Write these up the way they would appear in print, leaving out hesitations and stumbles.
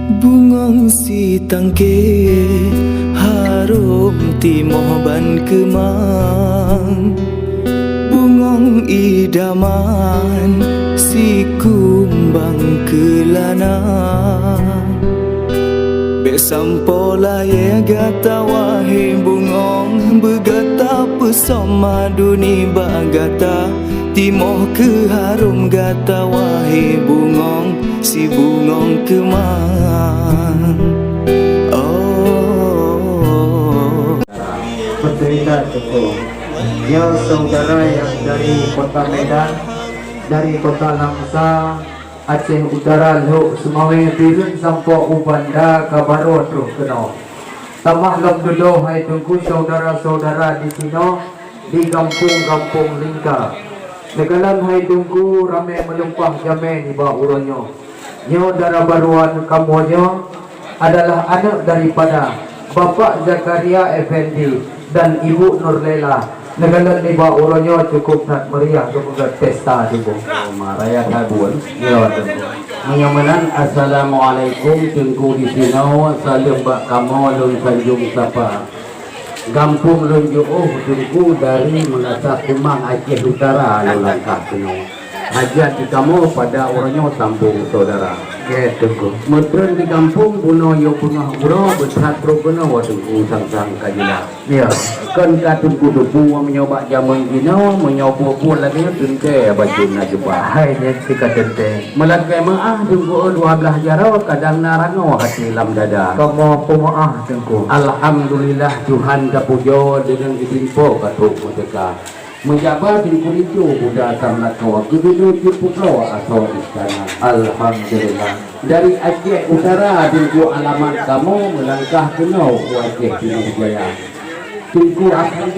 Bungong si tangke harum timoh ban kemang, bungong idaman si kumbang kelana. Besampola ye gata wahe bungong begata pesoma duni bagata timoh ke harum gata wahe bungong si bungong kemang. Oh, bercerita cukup. Ya saudara yang dari kota Medan, dari kota Langsa, Aceh Utara, Luk, Semawe, Birun, Sampok, Ubanda, Kabaro, Truh, Keno. Tamah lam dulu, hai tunggu saudara-saudara di sini, di kampung-kampung Lingka. Negalan hai tunggu, ramai melumpah jamai di bawah uronyo. Nyo darah baruan kamuanyo adalah anak daripada Bapak Zakaria Effendi dan Ibu Nurlela. Negalan di bawah uronyo cukup nak meriah kepada pesta juga. Raya Kabul. Ya, menyamanan assalamualaikum tengku di sini salam bak kamu lun sanjung sapa. Gampung lun juuh tengku dari mengasah kumang Aceh Utara lun langkah keno. Hajat di kamu pada orangnya sambung saudara. Ya tunggu. Metren di kampung puno yo puno uro besat pro puno tengku sang-sang kajila. Ya. Kan katun kudu buang menyoba zaman gino menyoba pun lagi tente baju nak jumpa. Hai ni si katente. Melakai maah tunggu 12 jaro kadang narango hati lam dada. Kamu pemaah tunggu. Alhamdulillah Tuhan kapujo dengan itimpo katuk muteka. Menjabat di kulitu budak samlat kawa kudu putra atau istana. Alhamdulillah. Dari Aceh Utara tunggu alamat kamu melangkah kenau Aceh Timur Jaya. Tunggu akan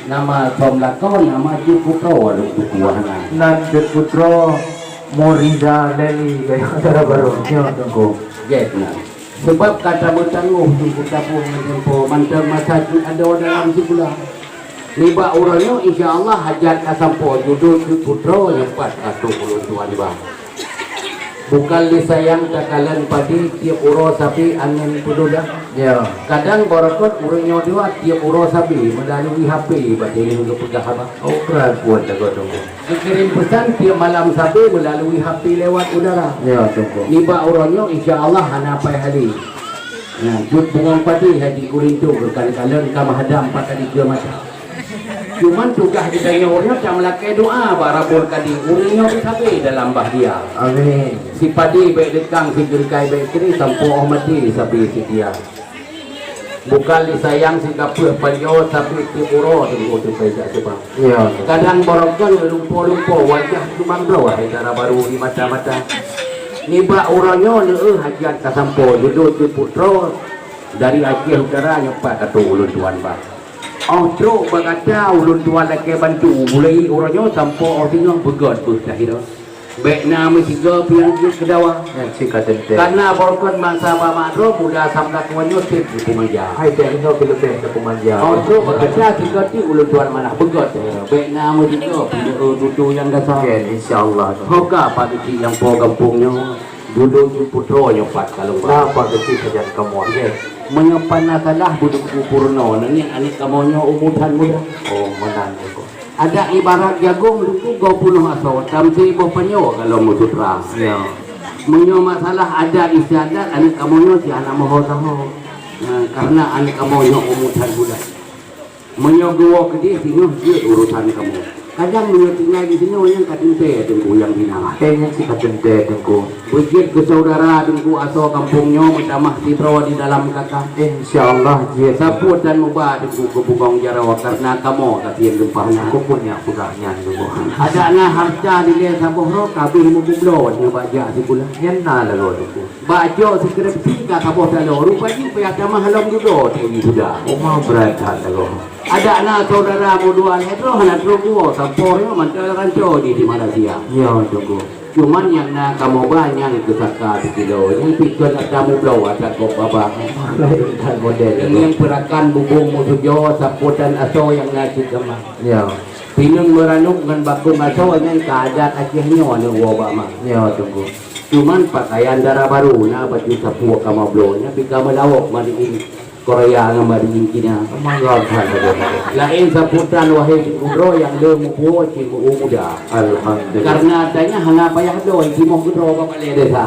nama somlakon nama Ju Putra untuk kuahana. Nan Putra Moriza Leli gaya cara baru. Ya tunggu. Jetna. Sebab kata bertangguh tunggu tapung tempo mantan masa ada dalam sebulan. Liba orangnya insyaAllah hajat kasampo judul Putra nyempat katu puluh tuan bang. Bukan disayang takalan padi tiap uro sapi angin pedodah. Ya. Kadang barakot orangnya dua tiap uro sapi melalui HP berarti untuk pegang abang. Oh keras buat jaga tunggu. Dikirim pesan tiap malam sapi melalui HP lewat udara. Ya tunggu. Liba orangnya insyaAllah hanapai hari. Nah, jut bungang padi haji kulintu berkali-kali kama hadam 4 kali 3 mata. Cuman tugas ditanya orangnya tak melakai doa barabur kadi orangnya disabi dalam bahdia. Amin. Si padi baik dekang si gerkai baik kiri sampo mati sabi si dia. Bukan disayang si kapur panjo sabi ti puro tunggu tu peda sebab. Ya. Kadang borokon lumpo-lumpo wajah cuma bro cara baru di mata-mata. Niba orangnya le hajat kasampo duduk ti putra dari Aceh Utara nyepat katu ulun tuan bang. Truk berkata ulun tuan lagi bantu mulai orangnya sampai orangnya begot dah itu. Baik nama tiga piang kedawa. Ya si katente. Karena borkon mangsa bamakro muda samdak wanyo tip di pemanja. Hai teh ini lebih ke pemanja. Truk berkata tiga ti ulun tuan mana begot. Baik nama tiga piang duduk yang dasar. Ya insyaallah. Hoka pagi yang po kampungnya duduk putra nyopat kalau Apa kecil kerjaan kamu? ya. Menyopan salah buduk purno nani anik kamonyo umutan muda. Oh menang tunggu. Ada ibarat jagung luku 20 aso tamsi boh panyo kalau musutra. Ya. Menyo masalah ada istiadat anik kamonyo si anak moho taho. Karena anik kamonyo umutan muda. Menyo gua ke dia urusan kamu. Kadang menyo tinggal di sini yang katinte tunggu yang bina. Kayaknya si katente tunggu. Bukit ke saudara tunggu aso kampungnya mentamah sitro di dalam kata. Insyaallah dia Saput dan mubah tunggu ke bukong jarawa karena kamu kasihan gempahnya. aku punya pegahnya tunggu. Ada na harta di dia sabuh ro kabeh mublo nya baja si bulan. Yang nala lo tunggu. Bajo skripsi ka kaboh dalo rupanya pihak mah halam dulu tu sudah. Oh mau berat lo. Ada na saudara modua itu hana tunggu sampai mantel ranco di Malaysia. Ya tunggu. Cuman yang nak kamu banyak kesaka di kilo yang pikir ada mublo ada kok babak. Dan model. Yang perakan bubung musujo saput dan aso yang ngasih kemah. Ya. Pinung meranuk dengan bakun aso yang keadaan Acehnya ni wabak mah. Ya tunggu. Cuman pakaian darah baru na baju sapua kamablo nya bika malawak mariin Korea nga mariin kina. Mangaghan na doon. Lain sa putan wahai kudro yang lemu po si muda. Alhamdulillah. Karena adanya hangapayah doy si mo kudro ka palede sa.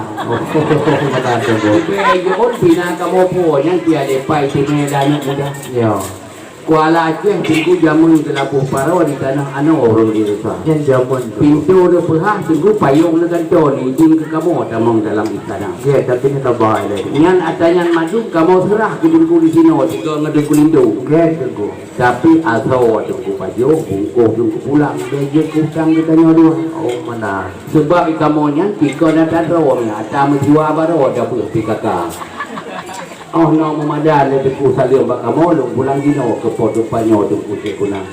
Maganda po. Beyon pinakamo po yan tiade pai si medanya muda. Yeah. Kuala Aceh tunggu jamun ke Labuh Paro di tanah ano orang di desa. Yan jamun tu. Pintu de pehah tunggu payung dengan ni jin ke kamu tamang dalam istana. Ya, tapi ni tabay lagi. Nyan atanya maju kamu serah ke dinku di sini tiga ngadu kulindu. Get tu. Tapi asal tunggu paju bungkuh tunggu pulang beje kusang kita dua. Oh mana. Sebab kamu nyan tiga datang rawnya ada menjual baru ada pun pikaka. Oh no memadan le ku salim bak kamu lu pulang dino ke pot panyo tu putih kunang.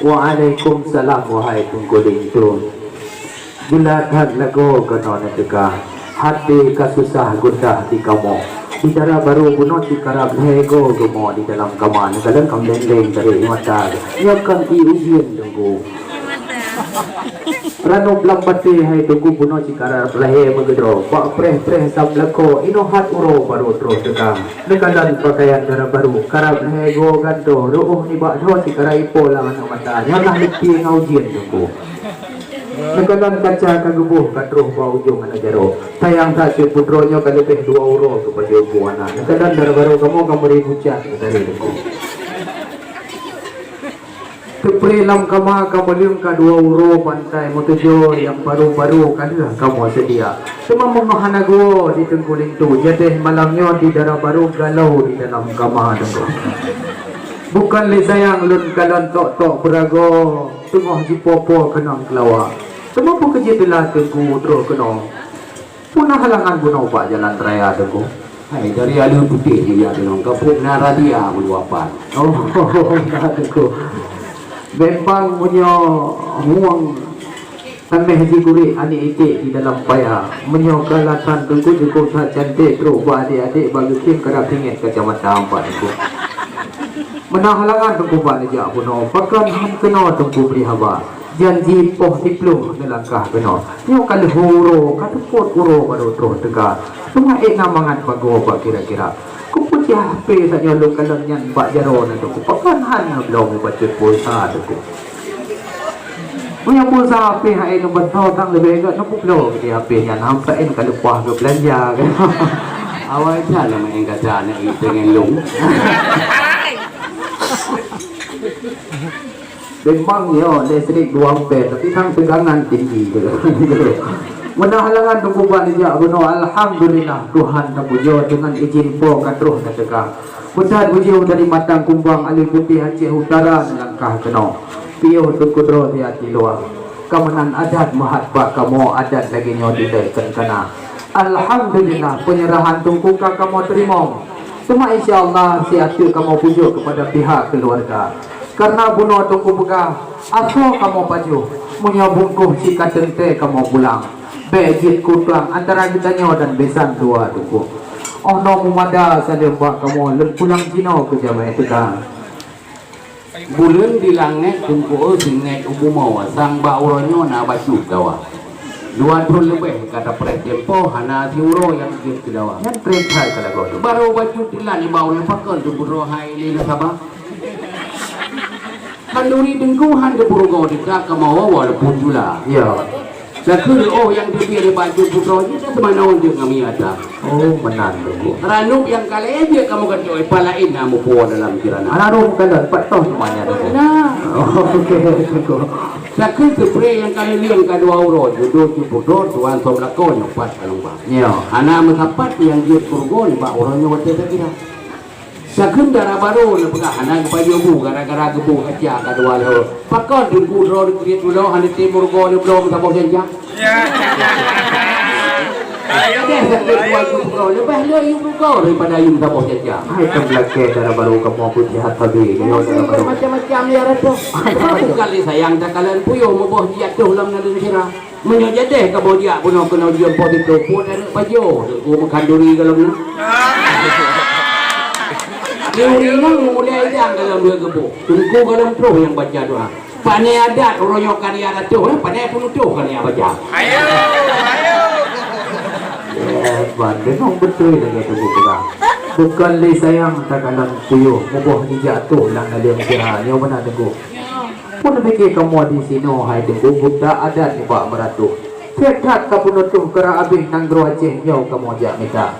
Waalaikumsalam wahai tungguling tu. Bila had lago kanon teka. Hati kasusah gundah di kamu. Bicara baru bunuh di karab lego gumo di dalam kaman. Kadang kamu leng dari mata. Yang iujian tunggu. Rano blang pati hai tunggu bunuh si karab lehe megedro. Bak preh sam leko ino hat uro baru terus teka. Nekalan pakaian darah baru. Karab lego ganto. Ruuh ni bak do si karab ipo lang ang mata. Yang lah lipi ngaujian tunggu. Nekalan kaca kagubuh katruh bau ujung anak jaro. Sayang tak si putronyo kalipih 2 euro tu pada buana. Nekalan darah baru kamu ribu cat dari tunggu. Keprelam kama kamu liung ka 2 euro pantai motojo yang baru-baru kalah kamu sedia. Cuma memahana go di tengkuling tu. Jadi malamnya di darah baru galau di dalam kama tunggu. Bukan le sayang lun kalon tok berago tengah di popo kenang kelawak. Semua pun kerja telah tengku terus kena. Punah halangan guna pak jalan raya tengku. Hai dari alun putih dia dengan kapuk naradia meluapan. Oh, dah tengku. Bempang punya muang sampai haji gurih anik itik di dalam payah. Menyokalatan tengku cukup tak cantik terus buat adik-adik bagi kim kerap tingit kacamata empat tengku. Menahalangan tengku buat aja puno. Pakan han kena tengku beri haba. Janji poh dipluh dalam kah kena. Nyo kali huro, kata pot uro baru terus tegak. Semua namangan pago pak kira-kira. Kuput ya HP saja lu kalau nyan pak jaro na tengku. Pakan han belum baca pulsa tengku. Punya pulsa HP hai no betul tang lebih agak no pulsa di HP nya nampak en kalau puah ke belanja kan. Awal jalan main kaca nak dengan lung. Memang ya listrik 2 ampere tapi sang tegangan tinggi gitu. Menahalangan tunggu banija guna alhamdulillah Tuhan terpuja dengan izin po katruh datega. Pucat ujiu dari matang kumbang alih putih Aceh Utara langkah kena. Piuh tukudro di hati luar. Kamanan adat mahat pak kamu adat lagi nyo didaikan kena. Alhamdulillah penyerahan tunggu kamu terima. Cuma insyaAllah siatu kamu pujuk kepada pihak keluarga. Karena bunuh tunggu pegah, asal kamu paju, menyabungkuh si katente kamu pulang. Bejit kutang antara kita nyo dan besan 2 tunggu. Oh no mumada salim pak kamu pulang Cina ke Jamaica tegang. Bulan di langit tunggu singet ubu mau sang bauronyo na baju dawa. 20 lebih kata presiden po hana siuro yang ke dawa. Yang perintah kalau kau Baru baju tilan di bawah pakai tunggu rohai ni sabah. Kanduri tengkuhan ke Purugo di kak kemawa walaupun jula. ya. Sakul yang dia di baju putro itu semana orang dia kami ada. Oh menang tunggu. Ranuk yang kali dia kamu kacau palain namu puas dalam kirana. Anak roh kalau 4 tahun semuanya tunggu. Nah, Oh okey tunggu. sakul spray yang kali liang ka 2 euro jodoh tu putro tuan soblako yang pas kalau bang. Ya. Anak mengapat yang dia Purugo ni bak orangnya waktu tu kira. Sakun darah baru le pegah anak baju bu gara-gara gebu kaca ka 2 euro. Pakon tunggu ro di dulu hanya timur go ni belum tak boleh jangan. Lebih lagi kau daripada yang tak boleh jaga. Hai temblake darah baru kamu putih hati Macam-macam ya ratu. Satu kali sayang tak kalian puyuh membuah dia tu dalam negeri kira. Menyajadeh kau dia pun kena dia positif pun ada baju. Aku mengkanduri kalau ni. Dia orang mulai yang dalam dia gebuk. Tunggu kalau terus yang baca doa. Pane adat royo karya ratu, pane penutuh karya baca. Bandar memang betul dengan tu bukan. Bukan le sayang takalan kuyo, mubuh ni jatuh lang ada yang nyo mana tengku. Pun fikir kamu di sini hai tengku budak adat ni pak meratu. Tekat ka penutuh kera abih nang gro Aceh nyo kamu jak meka.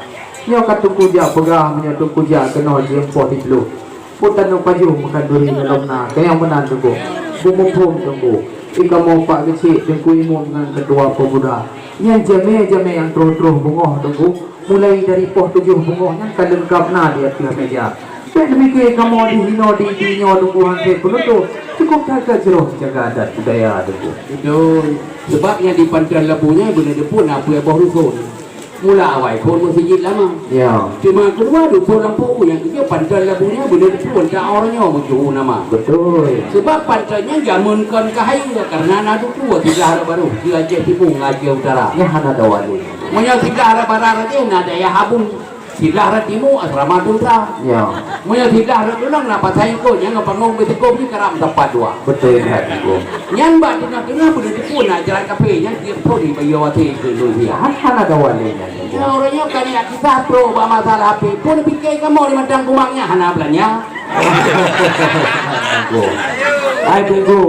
Nyo ka tungku jak pegah menyo tungku jak kena jempo di lu. Putan no paju makan duri dalam na. Kaya mana tengku. Bumupum tengku. Ika mau pak kecil tengku imu dengan kedua pemuda. Yang jame-jame yang terus-terus bungoh tengku. Mulai dari poh 7 bungoh yang kan lengkap na di atas meja. Dan demikian kamu di hino di dinyo tengku hampir penutup. Cukup jaga jeroh jaga adat budaya tengku. Itu sebabnya di Pantai Labunya benar pun apa yang baru rusun. Mula awal pun masjid lama. Ya. Cuma kedua dusun Lampu yang ketiga Pantai Labunya benar pun tak orangnya muncul nama. Betul. Sebab pantainya jamunkan kahaya karena nadu tua tiga hari baru di Aceh Timur Aceh Utara. Ya hana dawali. Punya tiga hari barat dia ada ya habung. Tiga hari timur asrama Dunta. Ya. Punya tiga hari tulang nak pasai kau yang ngapangong betikau ni karam tempat dua. Betul kan tengku. Yang mbak tengah-tengah benar pun nak jalan kafe yang dia pun di Bayawati ke Indonesia. Hana dawali nya. Ya orangnya kan ya kita pro masalah HP pun fikir kamu di madang kumangnya hana belanja. Hai tengku.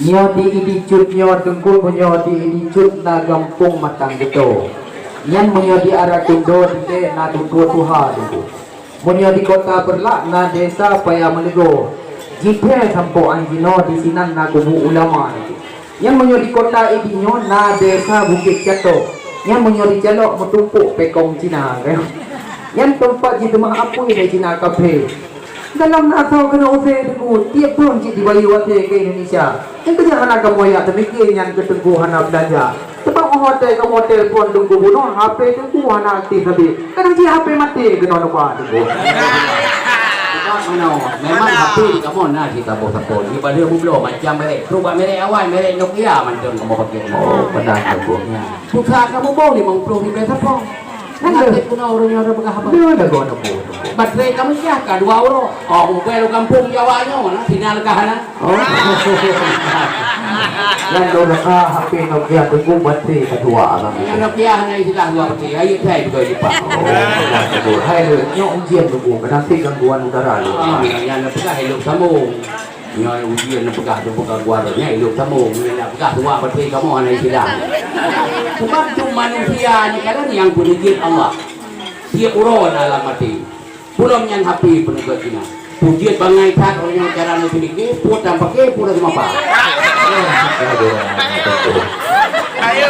Nyo di idicut nyo tengku punyo di idicut na gampung matang gitu. Yang punyo di arah kundo di na tutu tuha tengku. Punyo di kota Berlak na desa Paya Melego. Jiphe sampo anjino di sinan na kubu ulama tengku. Yang punyo di kota idinyo na desa Bukit Jatuh. Yang punyo di jalok metumpuk pekong Cina. Yang tempat di temah apa di Cina kafe. Dalam nasau kena usai tengku tiap tahun cik Bayawati ke Indonesia. Yang kerja anak kamu ya demikian yang ketengku anak belanja. Sebab hotel kamu telefon tengku bunuh HP tengku anak aktif tapi kadang cik HP mati kena lupa tengku. Memang HP di kamu nak kita bawa sapon. Ni pada belum macam merek. Perubahan merek awal merek Nokia macam kamu pakai. Oh benar tengku. Pusat kamu bawa 50 ribu sapon. Nanti kuna orang yang ada berapa? Dia ada guna pun. Baterai kamu siapa? 2 euro. Oh, mobil kampung Jawanya mana? Tinggal kahana. Oh. Yang dulu HP Nokia tengku baterai kedua abang. Yang Nokia hanya istilah 2 baterai. Ayo saya juga lipat. Oh benar tengku. Hai lu nyok ujian tengku kenapa gangguan udara lu. Yang nak pegang hidup sambung. Yang ujian nak pegang tu pegang guaranya hidup sambung. Yang nak pegang tua baterai kamu hanya istilah. Sebab tu manusia ni kadang yang pujian Allah. Dia urut dalam mati. Pulang yang HP penegak Cina. Pujian bangai tak orang yang cara nak sedikit. Put dan pakai pun ada apa? Ayo.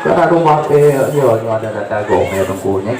Kalau rumah yo ada data gong ya tengku nya.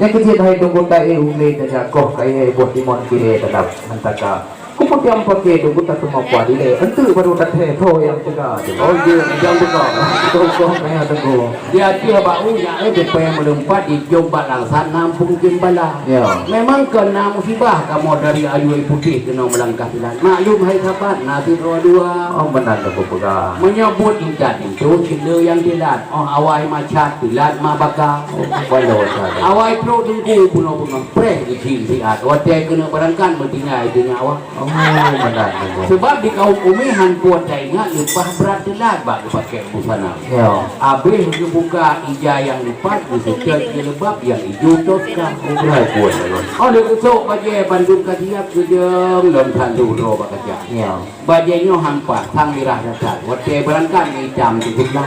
Yang kecil hai tengku tai uli dah koh kai buat timon kiri tetap mentaka. Kau pakai pakai tengku tak semua kuat dile. Entu baru dah tho yang tengah. Oh dia jam tengah. Kau kaya tengku. Dia bau yang yang melompat di Jombang Langsan Nampung Jembala. Ya. Memang kena musibah kamu dari Ayu Putih kena melangkah jalan. Maklum hai sahabat nanti dua. Oh benar tengku pegang. Menyebut ingat itu kena yang dilat. Oh awai macet dilat ma bakar. Walau saja. Awai pro tunggu puno-puno preh kecil siat. Watai kena barangkan bertinggal itu nyawa. Oh benar tengku. Sebab di kaum umihan buat saya ingat lepas berat dilat bak pakai busana. Ya. Habis dia buka ija yang lipat, dia lebab yang hijau toska. Benar kuat tengku. Oh dia kesok bajai Bandung kajiap kejeng dalam tandu roh bak kajiap. Ya. Bajainya hampa, sang mirah dasar. Watai barangkan hitam tu pula.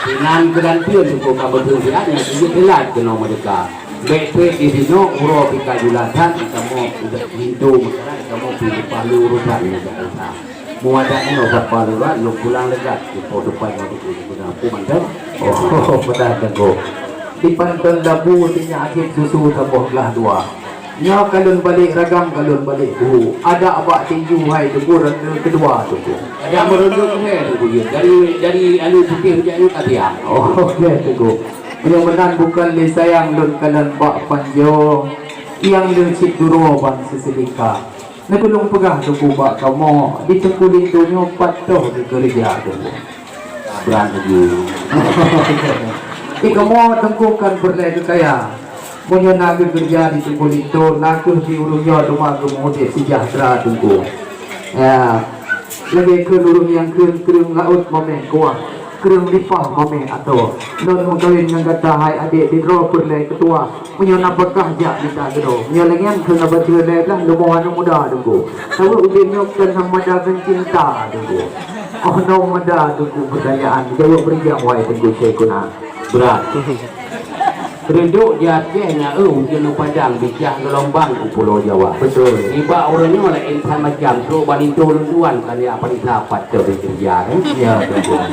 Dengan kerantian cukup kabar siatnya, dia telat kena mereka. Baik-baik di sini, urut pika julatan, kamu Hindu, kamu pilih palu urusan negara. Muadanya usah palu lah, lu pulang legat, di depan waktu itu aku mantap. Oh benar tengku. Di Pantai Labu tinya akhir susu tambah belah dua. Nya kalun balik ragam kalun balik buhu. Ada abak tinju hai tengku kedua tengku. Ada merunduk ni tu dia. Dari alu putih hujan itu katia. Oh ya tengku. Mudah-mudahan bukan le sayang lun kalan bak panjo. Yang le cik duro ban seselika. Nakulung pegah tengku bak kamu. Di tengku lintunyo patuh di kerja tengku. Berani dia. Kamu tengku kan berlai kaya. Punya naga kerja di tengku lintu, naga di urungnya rumah kemudian sejahtera tengku. Ya, lagi keluluh yang kerung laut momen kuah, kerung lipah momen atau non kawin yang kata hai adik di draw perlai ketua, menyona bekah jak kita gedo, menyolengan kena baca lah lumayan muda dulu, tahu ubi nyokkan sama dagang cinta dulu, oh no muda dulu pertanyaan, jawab beri yang wai tenggu saya kuna berat. Renduk di Acehnya jenuh padang bijak gelombang ke Pulau Jawa. Betul. Iba orangnya oleh insan macam tu balik turun-tuan kali apa disapat tu kerja kan? Ya betul.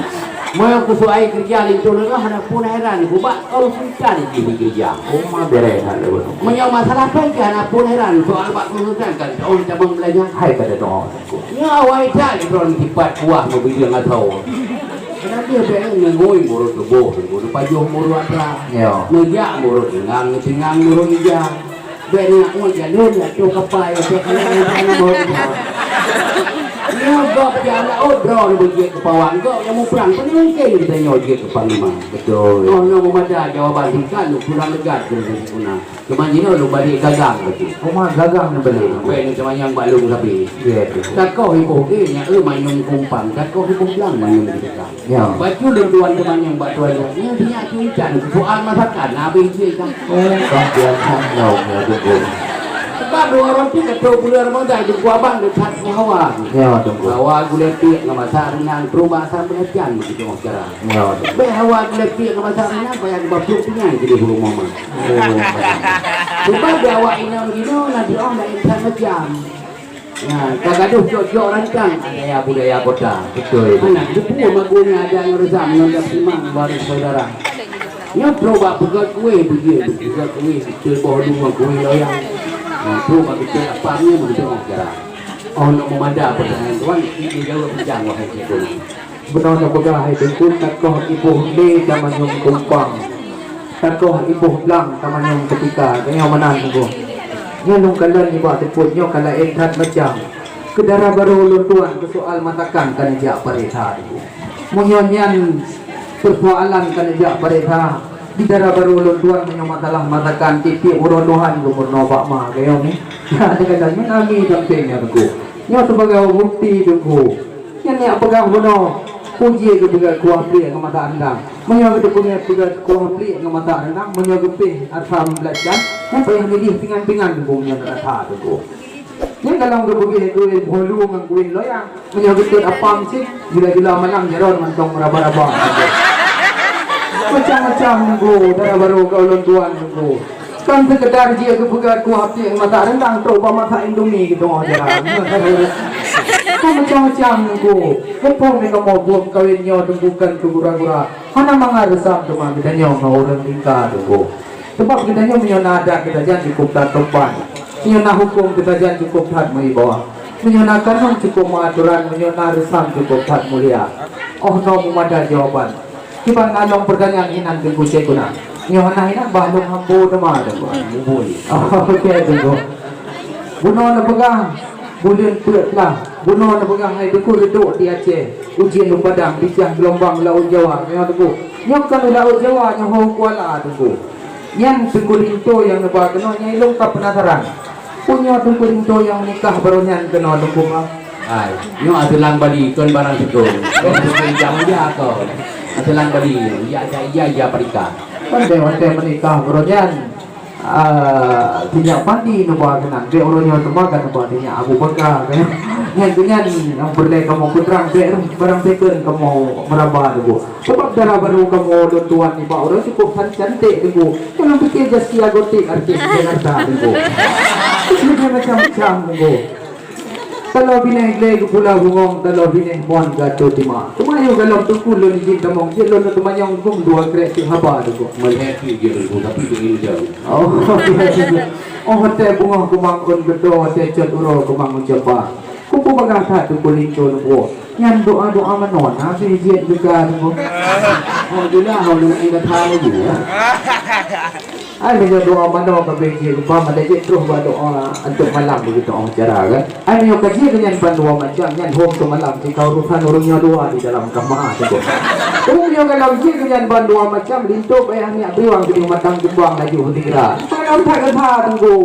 Mau kusuai kerja lintur lah hendak pun heran. Kubak kalau susah di kerja. Oh mah beres ada betul. Menyau masalah kerja hendak pun heran soal bak kesusahan kan. Orang cabang belajar. Hai pada doa. Ya awal cari orang tipat kuah mobil dia nggak tahu. Karena dia pengen ngoi murut tubuh, murut pajuh murut atas, ngejak murut tingang murut ijang, benar ngoi jalur lah tu kapal, saya kena murut. Dia gak berjalan odro di bagian kepawang, gak yang mau perang, pun mungkin kita nyojek ke Panglima. Betul. Oh, no mau ada jawaban singkat, lu kurang legat ke sana. Cuma ni lu balik gagang betul. Oh, mah gagang ni balik. Bukan cuma yang balung tapi. Tak kau ibu ni, yang mainung kumpang, tak kau ibu bilang mainung di dekat. Ya. Baju lenduan teman yang buat tuan ni, dia cuitan soal masakan, habis dia kan. Oh, tak biasa no, betul. Sebab dua orang tu ketua bulan Ramadan di Kuabang dekat Hawa. Ya, betul. Hawa gula tiak dengan masa renang perubatan pengajian begitu cara. Ya, betul. Be Hawa gula tiak dengan masa renang bayar dibapuk dengan jadi hulu mama. Sebab dia awak ini begini nanti orang dah insan macam. Nah, kagaduh jok-jok rancang budaya kota. Betul. Anak depu magunya ada yang rezam menonjak simang baru saudara. Nya proba pegat kue begitu, pegat kue kecil bawah dua kue loyang. Itu bagi kita apa ni begitu aja. Oh nak memandang pertanyaan tuan ini jauh panjang wahai cikgu. Benar nak pegang hai tengku takoh ibu le taman yang kumpang. Takoh ibu belang taman yang ketika yang mana tengku. Nya nung kalan ni buat teput nyo kala entrat macam. Kedara baru luntuan ke soal matakan kan jak pareta tu. Munyonyan persoalan kan jak pareta. Di darah baru luntuan punya masalah matakan titik urodohan gubernur Pak Ma kayo ni. Ya ada katanya kami dampingnya tu. Nya sebagai bukti tu. Nya ni apakah benar puji ke begal kuah pli ke mata anda. Menyo ke punya begal kuah pli ke mata anda menyo ke asam belajar. Apa yang milih pingan-pingan tu punya rasa tu. Nya kalau ke begini tu bolu ngan kuin loyang. Menyo ke apam sih gila-gila malam jaron mantong raba-raba. Macam-macam nunggu darah baru kau lontuan nunggu kan sekedar dia kepegat ku hati yang mata rendang coba mata Indomie gitu aja kan macam-macam nunggu kepong ni kamu buat kawinnya tunggukan tu gura-gura hana mangaresam cuma kita nyong orang tingkah nunggu sebab kita nyong menyonada kita jangan cukup tatopan menyona hukum kita jangan cukup hat bawah menyona kanun cukup mengaturan menyona resam cukup hat mulia oh no memada jawaban Kiban along pertanyaan inan tunggu saya guna. Nyohana inan balong hambo nama ada buat. Okey tunggu. Bunuh na pegang. Bulan perutlah. Bunuh na pegang hai beku reduk di Aceh. Ujian lu padang bijak gelombang laut Jawa. Nyoh tunggu. Nyoh kan laut Jawa nyoh ho kuala tunggu. Yang tunggu rinto yang nebak kena nyai lengkap penasaran. Punya tunggu rinto yang nikah baronyan kena tunggu mah. Ai, nyoh atulang bali kon barang tunggu. Tunggu jam dia kau. Atulang bali ya perikah. Pandai menikah beronyan. Tinyak pandi nubuah kenang. Dia orangnya semua kan nubuah tinyak Abu Bakar. Yang yang berlai kamu putrang barang tekan kamu merabah tu. Sebab darah baru kamu luntuan ni pak orang cukup cantik tu. Jangan fikir jasi agotik artis Jakarta tu. Ini macam-macam tu. Kalau bineh lagi pula bungong kalau bineh pon gato tima. Tumayo galong tukul lo ni jin tamong je lo na tumayong gum dua kreatif haba tu. Malhepi je tu tapi begini jauh. Oh hotel bungong kumangkon gedo hotel cot uro kumangon japa. Kupu bagata tu kulito lo. Yan doa manon ha sijet juga tu. Oh gila ho lu ingat hal tu. Ai dia doa manon ka beji lupa madaje terus doa untuk malam begitu cara kan. Ai yo kaji dengan pandua macam yan home tu malam si kau urusan orangnya doa di dalam kamar tu. Yo kalau kaji dengan pandua macam linto bayangnya biwang di matang jembang laju hutira. Kalau tak tunggu.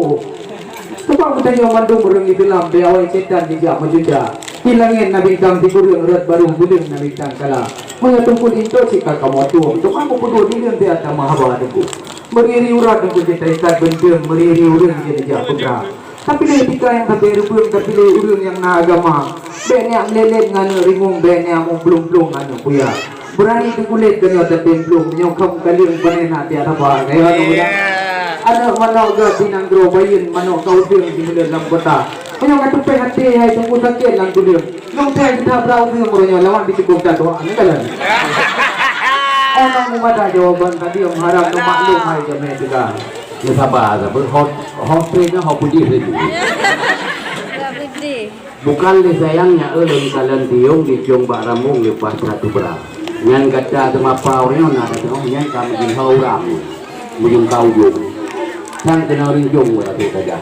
Sebab kita yang mandung orang Islam biawai setan tidak menjuja. Hilangin na bintang di kurang rat baru bulim na bintang kala. Mga tungkol ito si kakamoto. Ito ang pupudo din yung tiyata mahaba na ko. Maririurat ang kujita ikat benteng, maririurat yung jatuh. Tapi le tika yang kaberubung, tapi le urang yang naagama. Ben yang lelet ngano rimung, ben yang blum-blum ngano kuya. Berani tu kulit kanyo tapi blum, nyokam kaling panen hati ada apa? Kaya ano ya? Ano manaw ga sinangro bayin manaw kauding di mulan ng kota. Kaya katupay hati ay tungkol sakit lang tulim. Nung tayo kita brao din mo rin lawan di sigong tato. Ano kalan? Ano mo mata jawaban tadi ang harap ng maklum ay kami tiga. Dia sabar, hot train hot putih saja. Bukan le sayangnya di kalian tiung di ciong bak ramung lepas satu berat. Nyan kata sama pawnya nak tengok nyan kami di hauram. Mujung kau jung. Sang kena rinjung wala tu saja.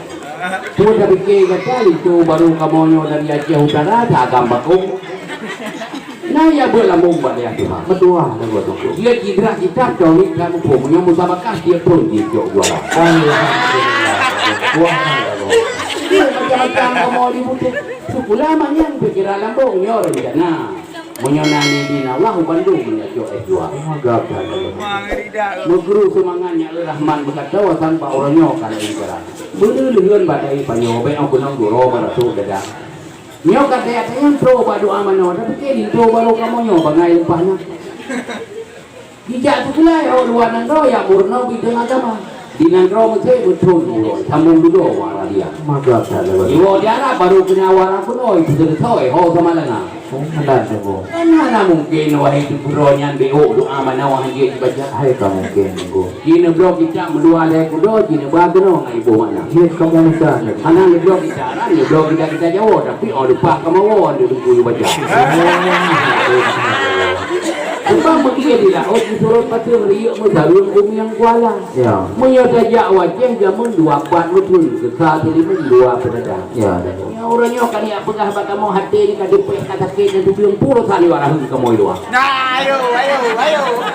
Tu dah fikir kata itu baru kamonyo dari Aceh Utara tak gambakung. Nah ya berlamung pada yang Tuhan. Betul lah. Dia kira kita jauh ni kamu punya musabakah dia pun dia jual. Macam-macam kamu di butuh. Sukulah macam pikiran lambung ni orang dia. Nah, menyonani di nawah Bandung punya jual. Agak Mugru semangatnya Rahman berkata wasan pak orangnya kalau ibarat. Berlihat badai panyobe aku nang guru barasu dah. Nyo kata yang pro badu amano tapi ke pro baru kamu nyo bangai lempahnya. Dijak tu pula luar nandro ya murno bidang agama. Di nandro mesti betul dulu, sambung dulu wara dia. Maka salah. Iwo dia lah baru punya wara pun itu tertoy ho sama lana. Ada tu. Mana mungkin wahai tu puronya beo doa mana wahai dia baca. Hai kamu mungkin go. Kini blog kita mendua le kudo kini bagno ngai bo mana. Dia kamu bisa. Anak blog kita ni blog kita jauh tapi lupa kamu ada tunggu baca. Sebab mungkin dia disuruh pasti meriuk mendarun bumi yang kuala. Ya. Menyodajak wajah jamun 24 betul. Kesal tadi pun 2 pedagang. Ya. Orangnya kan ya pegah bak kamu hati ni kan dipek kata kena tu belum puluh kali warah kamu itu. Nah, ayo.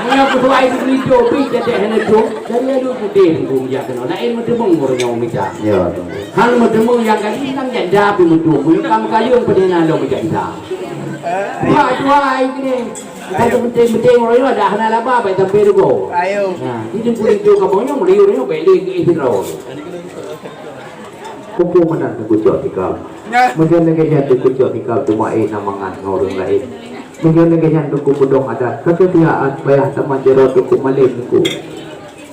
Menyok kesuai beli jobi jadi hendak tu. Dari aduh putih tu ya kena. Lain macam orangnya umita. Ya. Hal macam yang kali nang janda pi mutu. Menyok kamu kayun pedena lo menjadi. Wah ini. Kalau penting orang itu dah nak laba baik sampai tu go. Ayo. Nah, ini pun itu kamu yang melihat beli ke Israel. Kupu mana tu kucuk tikam. Mungkin lagi jatuh kucuk tikam tu mai namangan orang lain. Mungkin lagi jatuh kupu dong adat. Kesetiaan bayar sama jero tu kumalin ku.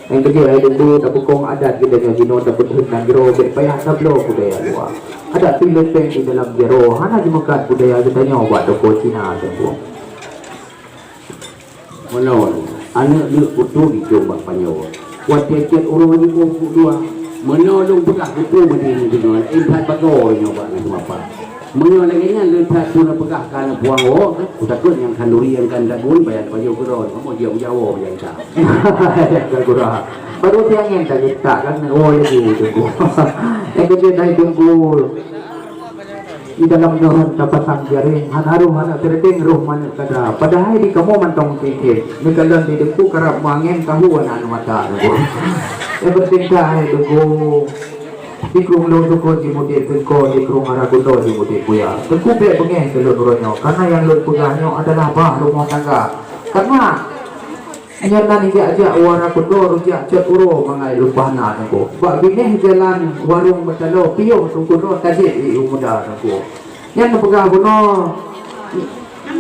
Yang kedua ada dulu tak pukung adat kita yang jino tak berhendak jero bayar tablo budaya luar. Ada Filipin di dalam jero. Hana dimakan budaya kita nyoba toko Cina tu. Menon, anak dia putu di Jombang Panyawa. Wajah orang ni pun dua. Menolong pegah putu begini dengan impat bagor nyoba ni apa. Menolong lagi nya letak tu nak pegah kan buang oh. Takut yang kanduri yang kan dagun bayar payo geron. Kamu dia Jawa yang tak. Geron. Baru dia yang tak letak kan oh lagi tunggu. Yang dia dah tunggu. Di dalam doron tapasang jaring hanaru hana terting roh man kada padahal di kamu mantong tingkit nagalan di deku karap mangin kahuan anu mata nugo e bertingkah ai dugo di krung lo dugo di model ko di krung aragundo di model kuya deku be bengen ke loronyo karena yang lor puganyo adalah bah rumah tangga karena nyana ni aja wara kudo rujak cet uro mangai lupana nako ba bineh jalan warung batalo piyo tungkudo tadi i umuda nako yang napagah kuno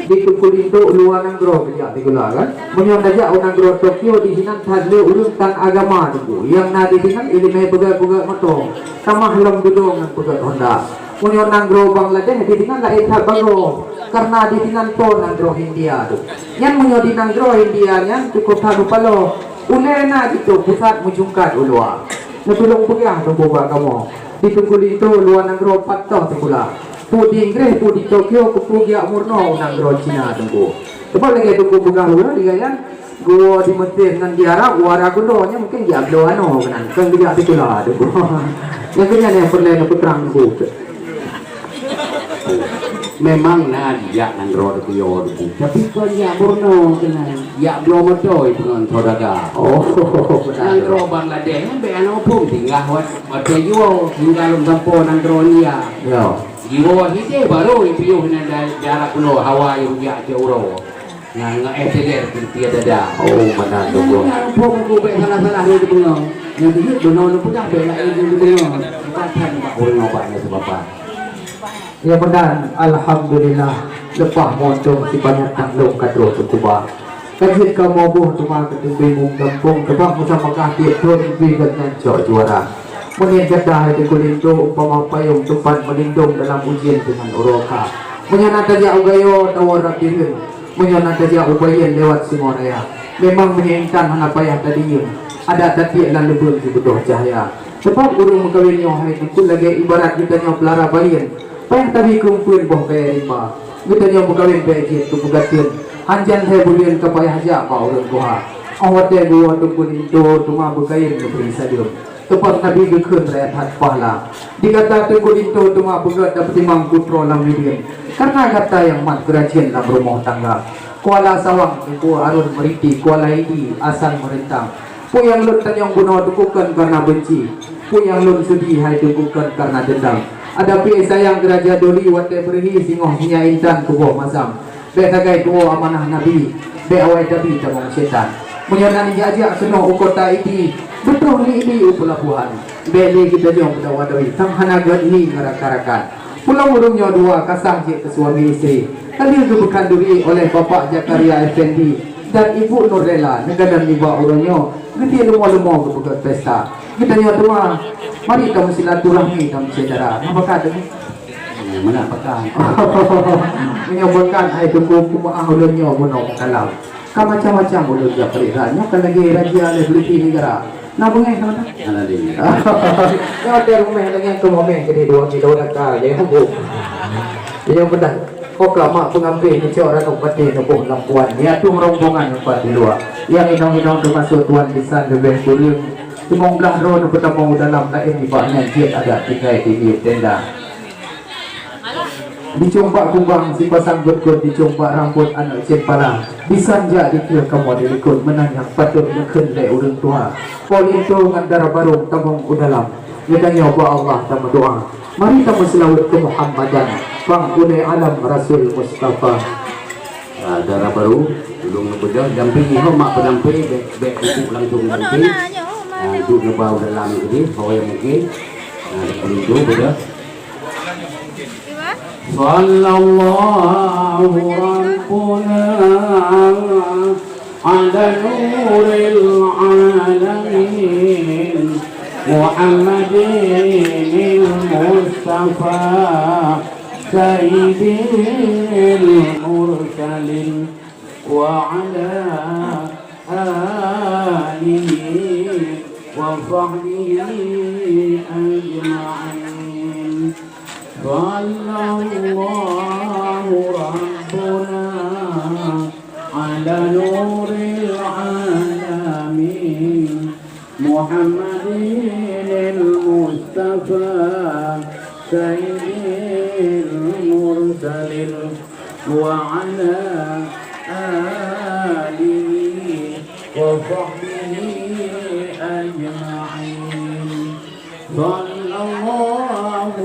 ditungkul itu luar nangro kerja digula kan menyon aja unang gro Tokyo di sinan tadle ulun tan agama nako yang na di sinan ilime pegak-pegak mato tamah lam dudong nang pegak Honda menyon nangro Bangladesh di sinan lain bago karena di sinan to nangro India tu yang menyo di nangro India yang cukup haru palo ulena gitu pusat mujungkat ulua natulong pegah tu boba kamu ditungkul itu luar nangro patto tukula pu di Inggris pu di Tokyo ku gia murno nangro Cina tunggu coba lagi tunggu pegah ulua digayan gua di Mesir nan di Arab wara kudonya mungkin dia belo ano kan dia tukula tu yang kena ni perlu putrang tu memang na dia nangro tu yo tu tapi kau ya Borno kena ya belum motoy dengan saudara nangro Bangladesh be ano pun tinggal wat yo tinggal sampo nangro dia yo Jiwa hide baru ipiuh na jarak kuno hawa yung ya jauh nga eteler tiada dah. Oh mana tu ko. Po ko be salah ni tu kuno. Yang dia dono no punya be la itu kuno. Pathan ba orang apa ni sebab apa. Ya benar, alhamdulillah lepas moncong si banyak takluk kadro tutuba. Kajit ka mobuh tuma ketumbi mung kampung kebak musa makah tiap tur bi dengan juara. Menyen jadah di kulindo umpama payung tupan melindung dalam ujian dengan uroka. Menyen ataja ugayo tawar rapirin. Menyen ataja ubayan lewat simoraya. Memang menyenkan hana payah tadi. Ada tadi lan lebur di butuh cahaya. Sebab urung mengkawin nyohai itu lagi ibarat kita nyoh pelara bayin. Payah tadi kumpul boh kaya lima. Kita nyoh mengkawin bejit kebugatin. Hanjan saya bulian kapayah aja kau orang kuha. Awat dia dua tu pun itu cuma berkain lebih saja. Tepat Nabi gekun rehat pahala. Dikata tu pun itu cuma berat dapat imam putro lam lidian. Karena kata yang mat kerajaan dalam rumah tangga. Kuala sawang itu arun meriti, kuala ini asal merentang. Pu yang lun yang bunuh tukukan karena benci. Pu yang lun sedih hai tukukan karena dendam. Ada pi sayang geraja doli wate berihi singoh nya intan kubuh masam. Be tagai tuo amanah Nabi, be awai Nabi tamong setan. Menyenani aja kena ukota ini, betul ini pelabuhan. Be ni kita jom pada wadawi, tam hanagat ini ngarak-karakan. Pulau urungnya dua kasang cik ke suami isteri. Kali itu berkanduri oleh Bapak Jakaria Effendi dan Ibu Nurlela, negara niba urungnya. Kita lemah-lemah ke buka pesta. Kita nyawa tua, mari kamu silaturahmi dalam sejarah. Apa kata ni? Mana pakang. Menyebutkan ai tunggu kumaah ulunnya bunong kalam. Ka macam-macam ulun dia perirannya kan lagi raja oleh beli negara. Nah bungai sama tak? Ana di. Ya ada rumah dengan tu momen jadi 2 kilo nak ya bu. Yang benar. Kok lama pengambil ni orang kompeti nubuh lampuan. Ya tu rombongan empat di luar. Yang inong-inong tu masuk tuan bisa lebih turun. Tumong belah ro nu bertemu dalam lain ibadahnya dia ada tinggal di tenda. Dicumpak kumbang si pasang gut-gut dicumpak rambut anak cempala disanja dikira kamu dilikut menanyang patut meken le urang tua pol itu ngandara barung tamong udalam nyatanya ba Allah tamu doa mari tamu selawat ke Muhammadan bang unai alam Rasul Mustafa Darah baru belum bedah dampingi mak pendamping baik itu langsung damping duduk ke bawah dalam ini bawa yang mungkin itu bedah. Sallallahu Rabbuna ala nuril alamin Muhammadin Mustafa Sayyidil Mursalin wa ala alihi wa sahbihi ajma'in. Sallallahu Rabbuna ala nuril alamin Muhammadin Mustafa Sayyidil Mursalin wa ala alihi wa sahbihi ajma'in. Sallallahu